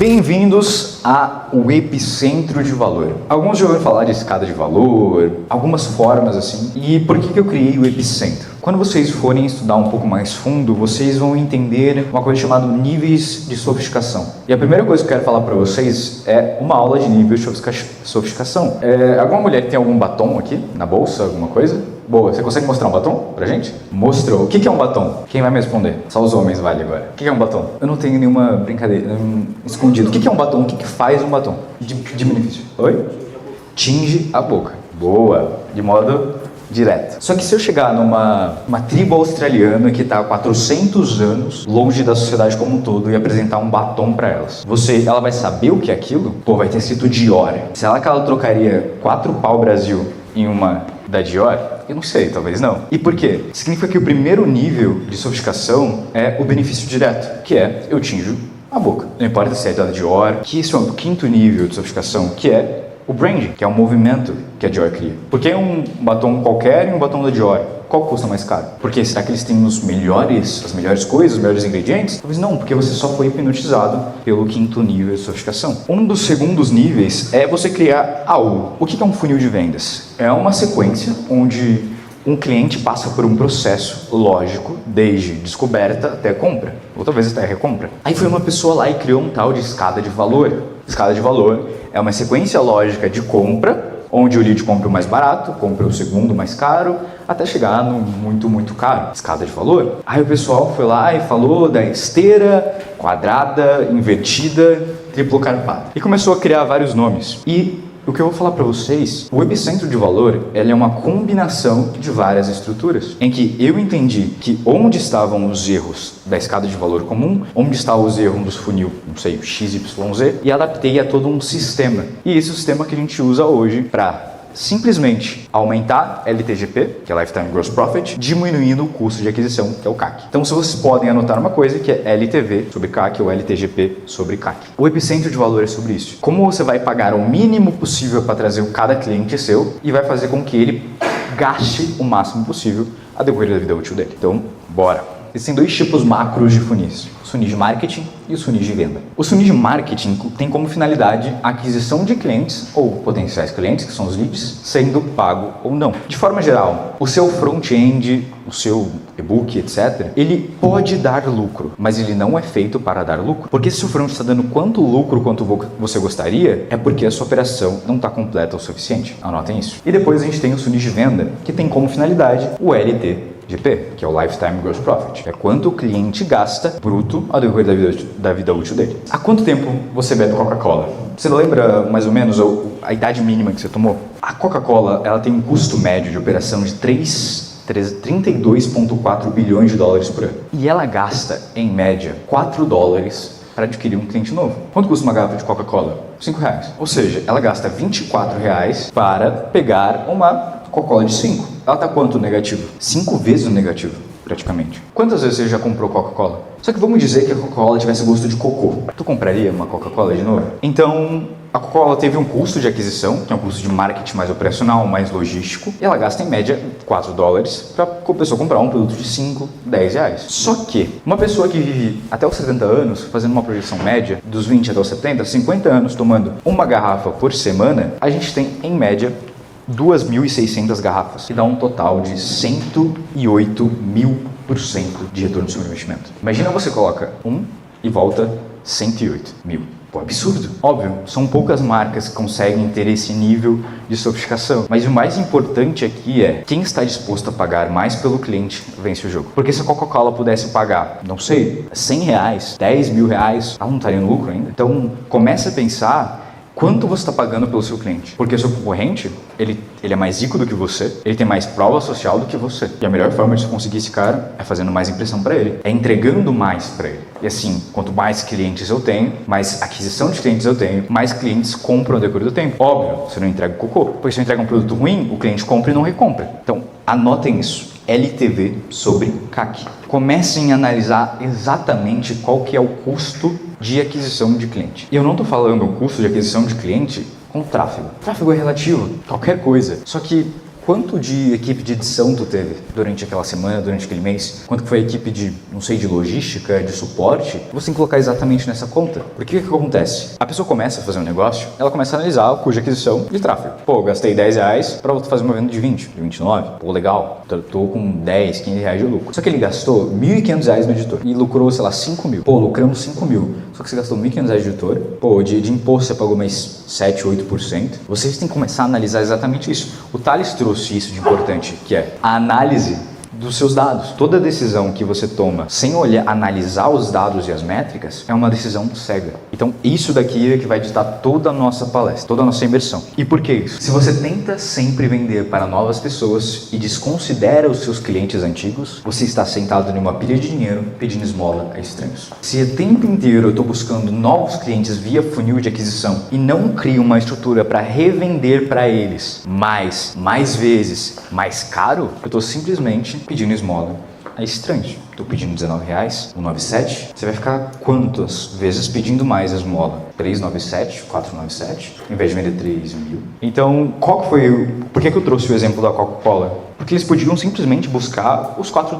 Bem-vindos ao epicentro de valor. Alguns já ouviram falar de escada de valor, algumas formas assim. E por que eu criei o epicentro? Quando vocês forem estudar um pouco mais fundo, vocês vão entender uma coisa chamada níveis de sofisticação. E a primeira coisa que eu quero falar para vocês é uma aula de níveis de sofisticação. Alguma mulher tem algum batom aqui na bolsa, alguma coisa? Boa, você consegue mostrar um batom pra gente? Mostrou. O que é um batom? Quem vai me responder? Só os homens vale agora. O que é um batom? Eu não tenho nenhuma brincadeira escondido. O que é um batom? O que faz um batom? De benefício. Oi? Tinge a boca. Boa. De modo direto. Só que se eu chegar numa tribo australiana que está há 400 anos longe da sociedade como um todo e apresentar um batom para elas, ela vai saber o que é aquilo? Pô, vai ter escrito Dior. Será que ela trocaria 4 pau Brasil em uma da Dior? Eu não sei, talvez não. E por quê? Significa que o primeiro nível de sofisticação é o benefício direto, que é eu tinjo a boca. Não importa se é da Dior, que isso é o quinto nível de sofisticação, que é o branding, que é um movimento que a Dior cria. Por que um batom qualquer e um batom da Dior? Qual custa mais caro? Porque será que eles têm as melhores coisas, os melhores ingredientes? Talvez não, porque você só foi hipnotizado pelo quinto nível de sofisticação. Um dos segundos níveis é você criar algo. O que é um funil de vendas? É uma sequência onde um cliente passa por um processo lógico, desde descoberta até compra, ou talvez até recompra. Aí foi uma pessoa lá e criou um tal de escada de valor. Escada de valor é uma sequência lógica de compra, onde o lead compra o mais barato, compra o segundo mais caro, até chegar no muito caro. Escada de valor. Aí o pessoal foi lá e falou da esteira, quadrada, invertida, triplo carpada. E começou a criar vários nomes. E o que eu vou falar para vocês, o epicentro de valor, ela é uma combinação de várias estruturas, em que eu entendi que onde estavam os erros da escada de valor comum, onde estavam os erros dos funil, não sei, XYZ, e adaptei a todo um sistema. E esse é o sistema que a gente usa hoje para simplesmente aumentar LTGP, que é Lifetime Gross Profit, diminuindo o custo de aquisição, que é o CAC. Então, se vocês podem anotar uma coisa que é LTV sobre CAC ou LTGP sobre CAC. O epicentro de valor é sobre isso. Como você vai pagar o mínimo possível para trazer cada cliente seu e vai fazer com que ele gaste o máximo possível a decorrer da vida útil dele. Então, bora! Existem dois tipos macros de funis, os funis de marketing e os funis de venda. Os funis de marketing tem como finalidade a aquisição de clientes ou potenciais clientes, que são os leads, sendo pago ou não. De forma geral, o seu front-end, o seu e-book, etc., ele pode dar lucro, mas ele não é feito para dar lucro. Porque se o front está dando quanto lucro quanto você gostaria, é porque a sua operação não está completa o suficiente. Anotem isso. E depois a gente tem os funis de venda, que tem como finalidade o LTGP, que é o Lifetime Gross Profit. É quanto o cliente gasta bruto ao decorrer da vida útil dele. Há quanto tempo você bebe Coca-Cola? Você lembra mais ou menos a idade mínima que você tomou? A Coca-Cola, ela tem um custo médio de operação de 32,4 bilhões de dólares por ano. E ela gasta, em média, 4 dólares para adquirir um cliente novo. Quanto custa uma garrafa de Coca-Cola? 5 reais. Ou seja, ela gasta 24 reais para pegar uma Coca-Cola de 5. Ela está quanto negativo? 5 vezes o negativo, praticamente. Quantas vezes você já comprou Coca-Cola? Só que vamos dizer que a Coca-Cola tivesse gosto de cocô. Tu compraria uma Coca-Cola de novo? Então, a Coca-Cola teve um custo de aquisição, que é um custo de marketing mais operacional, mais logístico, e ela gasta em média 4 dólares para a pessoa comprar um produto de 5, 10 reais. Só que uma pessoa que vive até os 70 anos, fazendo uma projeção média, dos 20 até os 70, 50 anos, tomando uma garrafa por semana, a gente tem, em média, 2.600 garrafas, que dá um total de 108.000% de retorno sobre o investimento. Imagina você coloca 1 e volta 108 mil. Pô, absurdo. Óbvio, são poucas marcas que conseguem ter esse nível de sofisticação. Mas o mais importante aqui é quem está disposto a pagar mais pelo cliente vence o jogo. Porque se a Coca-Cola pudesse pagar, não sei, 100 reais, 10 mil reais, ela não estaria no lucro ainda. Então, comece a pensar quanto você está pagando pelo seu cliente. Porque o seu concorrente, ele é mais rico do que você, ele tem mais prova social do que você. E a melhor forma de você conseguir esse cara é fazendo mais impressão para ele, é entregando mais para ele. E assim, quanto mais clientes eu tenho, mais aquisição de clientes eu tenho, mais clientes compram ao decorrer do tempo. Óbvio, você não entrega o cocô, porque se eu entrega um produto ruim, o cliente compra e não recompra. Então, anotem isso. LTV sobre CAC. Comecem a analisar exatamente qual que é o custo de aquisição de cliente. E eu não estou falando o custo de aquisição de cliente com tráfego. Tráfego é relativo, qualquer coisa. Só que quanto de equipe de edição tu teve durante aquela semana, durante aquele mês, quanto foi a equipe de, não sei, de logística, de suporte, você tem que colocar exatamente nessa conta. Porque o que acontece? A pessoa começa a fazer um negócio, ela começa a analisar o custo de aquisição de tráfego. Pô, gastei R$10 para fazer uma venda de 20, de 29. Pô, legal. Tô com 10, 15 reais de lucro. Só que ele gastou R$1.500 no editor e lucrou, sei lá, 5 mil. Pô, lucramos 5 mil. Só que você gastou R$1.500 de editor. Pô, de imposto você pagou mais 7, 8%. Vocês têm que começar a analisar exatamente isso. O Thales trouxe isso de importante, que é a análise dos seus dados. Toda decisão que você toma sem olhar, analisar os dados e as métricas é uma decisão cega. Então isso daqui é que vai ditar toda a nossa palestra, toda a nossa imersão. E por que isso? Se você tenta sempre vender para novas pessoas e desconsidera os seus clientes antigos, você está sentado numa pilha de dinheiro pedindo esmola a estranhos. Se o tempo inteiro eu estou buscando novos clientes via funil de aquisição e não crio uma estrutura para revender para eles mais vezes, mais caro, eu estou simplesmente pedindo esmola a estranhos. Estou pedindo R$19, R$197. Você vai ficar quantas vezes pedindo mais esmola? R$397, R$497, em vez de vender 3 mil. Então, por que eu trouxe o exemplo da Coca-Cola? Porque eles podiam simplesmente buscar os $4,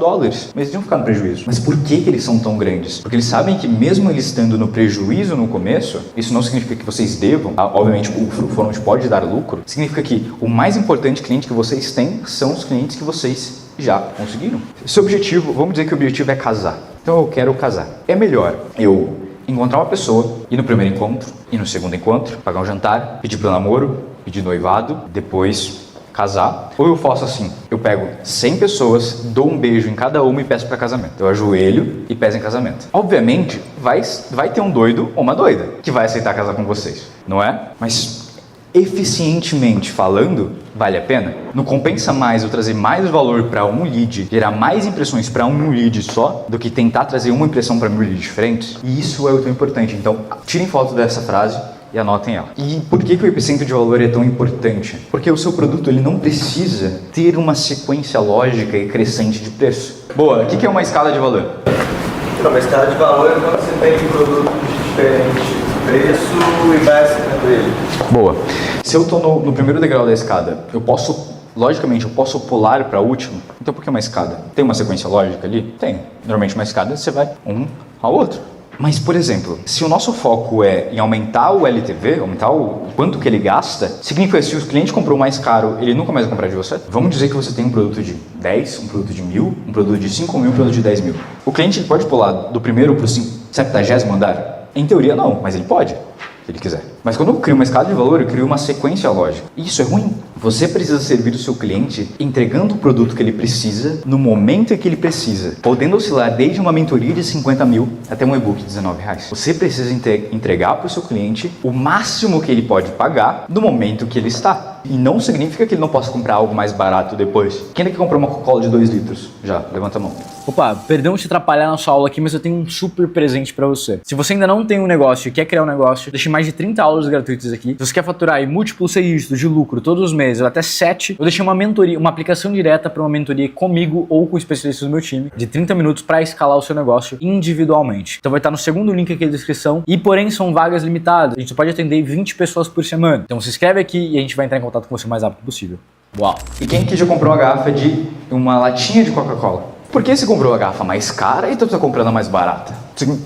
mas eles iam ficar no prejuízo. Mas por que eles são tão grandes? Porque eles sabem que mesmo eles estando no prejuízo no começo, isso não significa que vocês devam, obviamente o front pode dar lucro, significa que o mais importante cliente que vocês têm são os clientes que vocês já conseguiram. Seu objetivo, vamos dizer que o objetivo é casar. Então eu quero casar. É melhor eu encontrar uma pessoa, ir no primeiro encontro, ir no segundo encontro, pagar um jantar, pedir para namoro, pedir noivado, depois casar. Ou eu faço assim, eu pego 100 pessoas, dou um beijo em cada uma e peço para casamento. Eu ajoelho e peço em casamento. Obviamente, vai ter um doido ou uma doida que vai aceitar casar com vocês, não é? Mas eficientemente falando, vale a pena? Não compensa mais eu trazer mais valor para um lead, gerar mais impressões para um lead só, do que tentar trazer uma impressão para 1000 leads diferentes? E isso é o tão importante. Então, tirem foto dessa frase e anotem ela. E por que o epicentro de valor é tão importante? Porque o seu produto ele não precisa ter uma sequência lógica e crescente de preço. Boa, o que é uma escala de valor? Uma escala de valor é quando você tem produtos de diferente preço e vai acendendo ele. Boa. Se eu estou no primeiro degrau da escada, logicamente eu posso pular para o último. Então por que uma escada? Tem uma sequência lógica ali? Tem. Normalmente uma escada você vai um ao outro. Mas, por exemplo, se o nosso foco é em aumentar o LTV, aumentar o quanto que ele gasta, significa que se o cliente comprou mais caro, ele nunca mais vai comprar de você? Vamos dizer que você tem um produto de 10, um produto de 1000, um produto de 5 mil, um produto de 10 mil. O cliente ele pode pular do primeiro para o 70º andar? Em teoria não, mas ele pode, se ele quiser. Mas quando eu crio uma escala de valor, eu crio uma sequência lógica. E isso é ruim. Você precisa servir o seu cliente entregando o produto que ele precisa, no momento em que ele precisa, podendo oscilar desde uma mentoria de 50 mil até um e-book de R$19. Você precisa entregar para o seu cliente o máximo que ele pode pagar no momento que ele está. E não significa que ele não possa comprar algo mais barato depois. Quem é que comprou uma Coca-Cola de 2 litros? Já, levanta a mão. Opa, perdão te atrapalhar na sua aula aqui, mas eu tenho um super presente pra você. Se você ainda não tem um negócio e quer criar um negócio, deixei mais de 30 aulas gratuitas aqui. Se você quer faturar aí múltiplos dígitos de lucro todos os meses, até 7, eu deixei uma mentoria, uma aplicação direta para uma mentoria comigo ou com especialistas do meu time, de 30 minutos para escalar o seu negócio individualmente. Então vai estar no segundo link aqui na descrição e, porém, são vagas limitadas. A gente só pode atender 20 pessoas por semana. Então se inscreve aqui e a gente vai entrar em contato com você o mais rápido possível. Uau! E quem aqui já comprou uma garrafa de uma latinha de Coca-Cola? Por que você comprou a garrafa mais cara e tu está comprando a mais barata?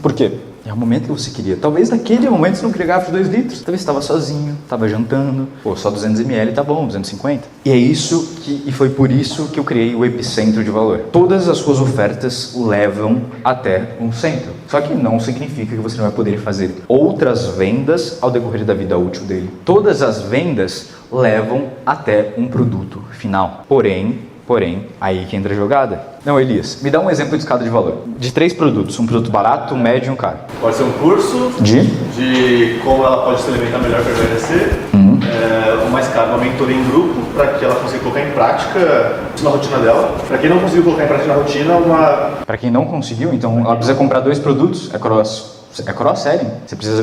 Por quê? É o momento que você queria. Talvez naquele momento você não queria garrafa de 2 litros. Talvez você estava sozinho, estava jantando. Pô, só 200 ml tá bom, 250. E é isso e foi por isso que eu criei o epicentro de valor. Todas as suas ofertas levam até um centro. Só que não significa que você não vai poder fazer outras vendas ao decorrer da vida útil dele. Todas as vendas levam até um produto final. Porém, aí que entra a jogada. Não, Elias, me dá um exemplo de escada de valor. De 3 produtos, um produto barato, um médio e um caro. Pode ser um curso de como ela pode se alimentar melhor para emagrecer. Uma escada, uma mentoria em grupo, para que ela consiga colocar em prática na rotina dela. Para quem não conseguiu colocar em prática na rotina, Para quem não conseguiu, então ela precisa comprar 2 produtos, é cross-selling. Você precisa,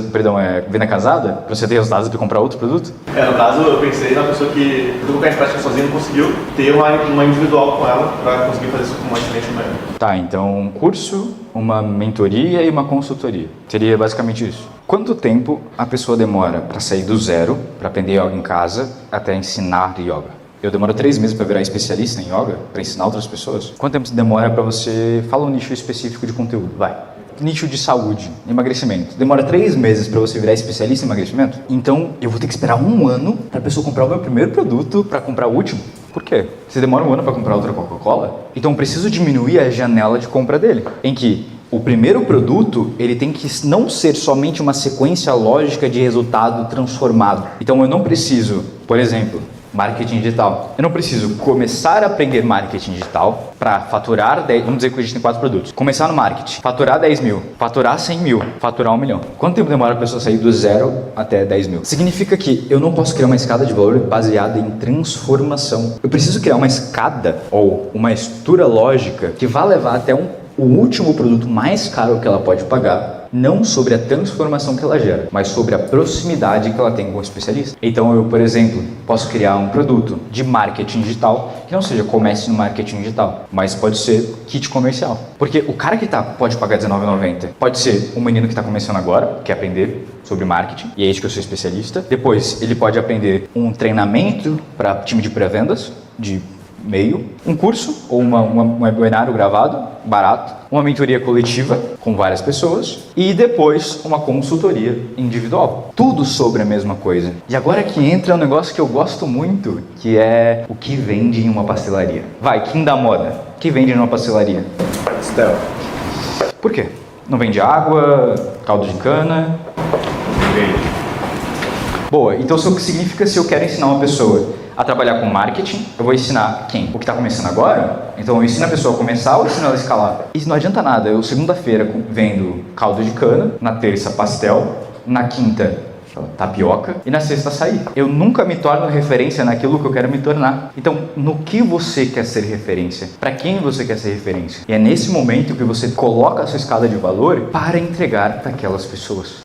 venda casada, para você ter resultados de comprar outro produto? No caso, eu pensei na pessoa que colocar em prática sozinha não conseguiu, ter uma individual com ela para conseguir fazer isso com uma excelência maior. Tá, então um curso, uma mentoria e uma consultoria. Seria basicamente isso. Quanto tempo a pessoa demora para sair do zero, para aprender yoga em casa, até ensinar yoga? Eu demoro 3 meses para virar especialista em yoga, para ensinar outras pessoas. Quanto tempo demora para você... Fala um nicho específico de conteúdo, vai. Nicho de saúde, emagrecimento. Demora 3 meses para você virar especialista em emagrecimento? Então, eu vou ter que esperar 1 ano para a pessoa comprar o meu primeiro produto para comprar o último? Por quê? Você demora 1 ano para comprar outra Coca-Cola? Então, eu preciso diminuir a janela de compra dele, em que o primeiro produto, ele tem que não ser somente uma sequência lógica de resultado transformado. Então, eu não preciso, por exemplo, marketing digital. Eu não preciso começar a aprender marketing digital para faturar 10, vamos dizer que a gente tem 4 produtos. Começar no marketing, faturar 10 mil, faturar 100 mil, faturar 1 milhão. Quanto tempo demora a pessoa sair do 0 até 10 mil? Significa que eu não posso criar uma escada de valor baseada em transformação. Eu preciso criar uma escada ou uma estrutura lógica que vá levar até o último produto mais caro que ela pode pagar, não sobre a transformação que ela gera, mas sobre a proximidade que ela tem com o especialista. Então eu, por exemplo, posso criar um produto de marketing digital que não seja comece no marketing digital, mas pode ser kit comercial. Porque o cara que pode pagar R$19,90 pode ser um menino que está começando agora, quer aprender sobre marketing, e é isso que eu sou especialista. Depois ele pode aprender um treinamento para time de pré-vendas, de e-mail, um curso ou um webinário gravado, barato, uma mentoria coletiva com várias pessoas e depois uma consultoria individual. Tudo sobre a mesma coisa. E agora que entra um negócio que eu gosto muito, que é o que vende em uma pastelaria. Vai, Kim da moda. O que vende em uma pastelaria? Pastel. Por quê? Não vende água, caldo de cana? Vende. Boa, então isso significa se eu quero ensinar uma pessoa a trabalhar com marketing, eu vou ensinar quem? O que está começando agora? Então eu ensino a pessoa a começar ou ensino ela a escalar? Isso não adianta nada, eu segunda-feira vendo caldo de cana, na terça pastel, na quinta tapioca e na sexta açaí. Eu nunca me torno referência naquilo que eu quero me tornar. Então, no que você quer ser referência? Para quem você quer ser referência? E é nesse momento que você coloca a sua escala de valor para entregar para aquelas pessoas.